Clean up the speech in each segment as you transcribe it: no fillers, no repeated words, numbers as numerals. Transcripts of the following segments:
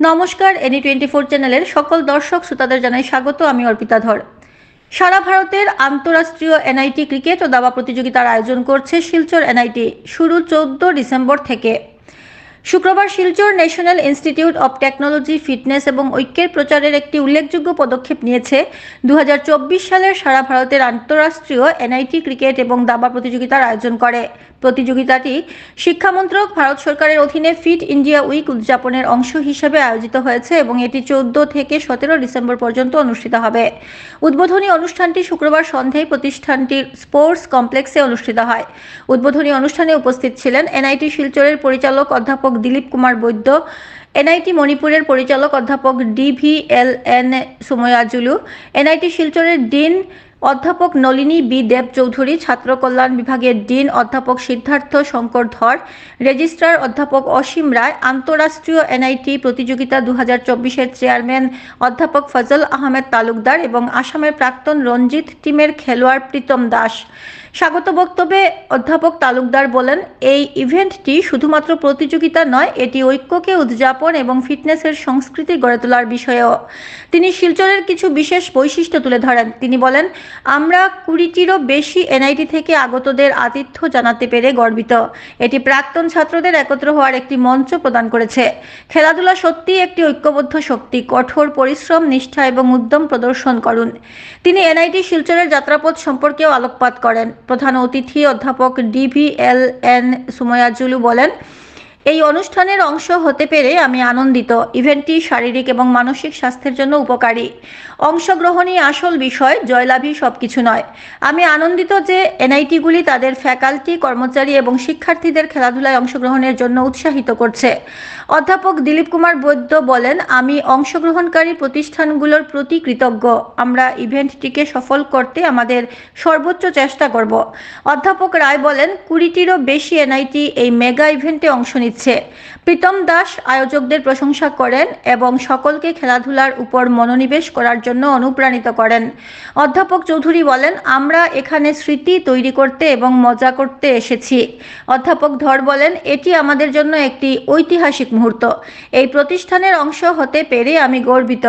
নমস্কার, NE24 চ্যানেলের সকল দর্শক শ্রোতাদের জানাই স্বাগত। আমি অর্পিতা ধর। সারা ভারতের আন্তঃরাষ্ট্রীয় NIT ক্রিকেট ও দাবা প্রতিযোগিতার আয়োজন করছে শিলচর NIT। শুরু 14 ডিসেম্বর থেকে। শুক্রবার Silchar national institute of technology fitness এবং ঐক্যের প্রচারের একটি উল্লেখযোগ্য পদক্ষেপ নিয়েছে 2024 সালের সারা ভারতের আন্তঃরাষ্ট্রীয় NIT ক্রিকেট এবং দাবা প্রতিযোগিতার আয়োজন করে। প্রতিযোগিতাটি শিক্ষামন্ত্রক ভারত সরকারের অধীনে ফিট ইন্ডিয়া উইক উদযাপনের অংশ হিসেবে আয়োজিত হয়েছে এবং এটি 14 থেকে 17 ডিসেম্বর পর্যন্ত অনুষ্ঠিত হবে। উদ্বোধনী অনুষ্ঠানটি শুক্রবার সন্ধ্যায় প্রতিষ্ঠানটির স্পোর্টস কমপ্লেক্সে অনুষ্ঠিত হয়। উদ্বোধনী অনুষ্ঠানে উপস্থিত ছিলেন NIT শিলচরের পরিচালক অধ্যাপক দিলীপ কুমার বৈদ্য, NIT মণিপুরের পরিচালক অধ্যাপক DVLN সোময়াজুলু, NIT শিলচরের ডিন অধ্যাপক নলিনী বি দেব চৌধুরী, ছাত্র কল্যাণ বিভাগের ডিন অধ্যাপক সিদ্ধার্থ শঙ্কর ধর, রেজিস্ট্রার অধ্যাপক অসীম রায়, আন্তঃরাষ্ট্রীয় NIT প্রতিযোগিতা 2024-এর চেয়ারম্যান অধ্যাপক ফজল আহমেদ তালুকদার এবং আসামের প্রাক্তন রঞ্জিত টিমের খেলোয়াড় প্রীতম দাস। স্বাগত বক্তব্যে অধ্যাপক তালুকদার বলেন, এই ইভেন্টটি শুধুমাত্র প্রতিযোগিতা নয়, এটি ঐক্যকে উদযাপন এবং ফিটনেসের সংস্কৃতি গড়ে তোলার বিষয়েও। তিনি শিলচরের কিছু বিশেষ বৈশিষ্ট্য তুলে ধরেন। তিনি বলেন, আমরা 20টিরও বেশি NIT থেকে আগতদের আতিথ্য জানাতে পেরে গর্বিত। এটি প্রাক্তন ছাত্রদের একত্র হওয়ার একটি মঞ্চ প্রদান করেছে। খেলাধুলা সত্যিই একটি ঐক্যবদ্ধ শক্তি। কঠোর পরিশ্রম, নিষ্ঠা এবং উদ্যম প্রদর্শন করুন। তিনি NIT শিলচরের যাত্রাপথ সম্পর্কেও আলোকপাত করেন। প্রধান অতিথি অধ্যাপক DVLN সোময়াজুলু বলেন, এই অনুষ্ঠানের অংশ হতে পেরে আমি আনন্দিত। ইভেন্টটি শারীরিক এবং মানসিক স্বাস্থ্যের জন্য উপকারী। অংশগ্রহণই আসল বিষয়, জয়লাভই সবকিছু নয়। আমি আনন্দিত যে NIT-গুলি তাদের ফ্যাকাল্টি, কর্মচারী এবং শিক্ষার্থীদের খেলাধুলায় অংশগ্রহণের জন্য উৎসাহিত করছে। অধ্যাপক দিলীপ কুমার বৈদ্য বলেন, আমি অংশগ্রহণকারী প্রতিষ্ঠানগুলোর প্রতি কৃতজ্ঞ। আমরা ইভেন্টটিকে সফল করতে আমাদের সর্বোচ্চ চেষ্টা করব। অধ্যাপক রায় বলেন, 20টিরও বেশি NIT এই মেগা ইভেন্টে অংশ নিচ্ছে। প্রীতম দাস আয়োজকদের প্রশংসা করেন এবং সকলকে খেলাধুলার উপর মনোনিবেশ করার জন্য অনুপ্রাণিত করেন। অধ্যাপক চৌধুরী বলেন, আমরা এখানে স্মৃতি তৈরি করতে এবং মজা করতে এসেছি। অধ্যাপক ধর বলেন, এটি আমাদের জন্য একটি ঐতিহাসিক মুহূর্ত। এই প্রতিষ্ঠানের অংশ হতে পেরে আমি গর্বিত।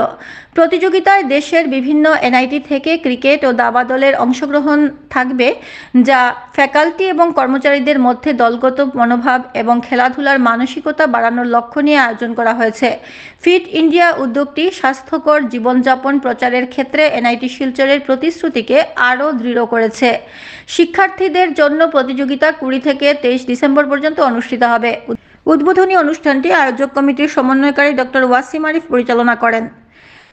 প্রতিযোগিতায় দেশের বিভিন্ন NIT থেকে ক্রিকেট ও দাবা দলের অংশগ্রহণ থাকবে, যা ফ্যাকাল্টি এবং কর্মচারীদের মধ্যে দলগত মনোভাব এবং খেলাধুলার মানসিকতা বাড়ানোর লক্ষ্য নিয়ে আয়োজন করা হয়েছে। ফিট ইন্ডিয়া উদ্যোগটি স্বাস্থ্যকর জীবনযাপন প্রচারের ক্ষেত্রে NIT শিলচরের প্রতিশ্রুতিকে আরও দৃঢ় করেছে। শিক্ষার্থীদের জন্য প্রতিযোগিতা 20 থেকে 23 ডিসেম্বর পর্যন্ত অনুষ্ঠিত হবে। উদ্বোধনী অনুষ্ঠানটি আয়োজক কমিটির সমন্বয়কারী ডক্টর ওয়াসিম আরিফ পরিচালনা করেন।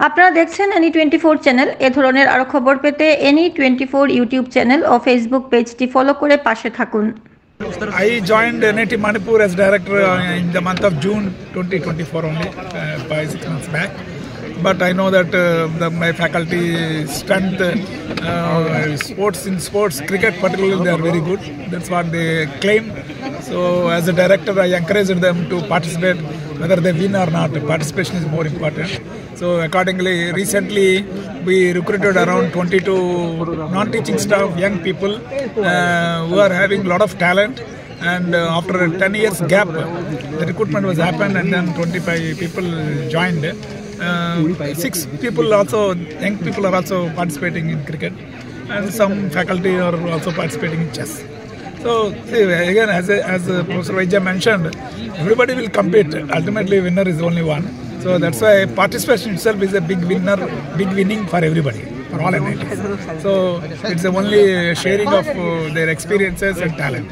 আপনারা দেখছেন NE24 চ্যানেল। এ ধরনের আরও খবর পেতে NE24 ইউটিউব চ্যানেল ও ফেসবুক পেজটি ফলো করে পাশে থাকুন। I joined NIT Manipur as director in the month of June 2024 only, 5-6 months back. But I know that my faculty strength, sports, cricket particularly, they are very good. That's what they claim. So as a director, I encouraged them to participate, whether they win or not. Participation is more important. So accordingly, recently we recruited around 22 non-teaching staff, young people who are having a lot of talent. And after a 10 years gap, the recruitment was happened, and then 25 people joined. 6 people also, young people are also participating in cricket, and some faculty are also participating in chess. So again, as Professor Vaidya mentioned, everybody will compete. Ultimately, winner is only one. So that's why participation itself is a big winning for everybody, for all NITs. So it's the only sharing of their experiences and talent.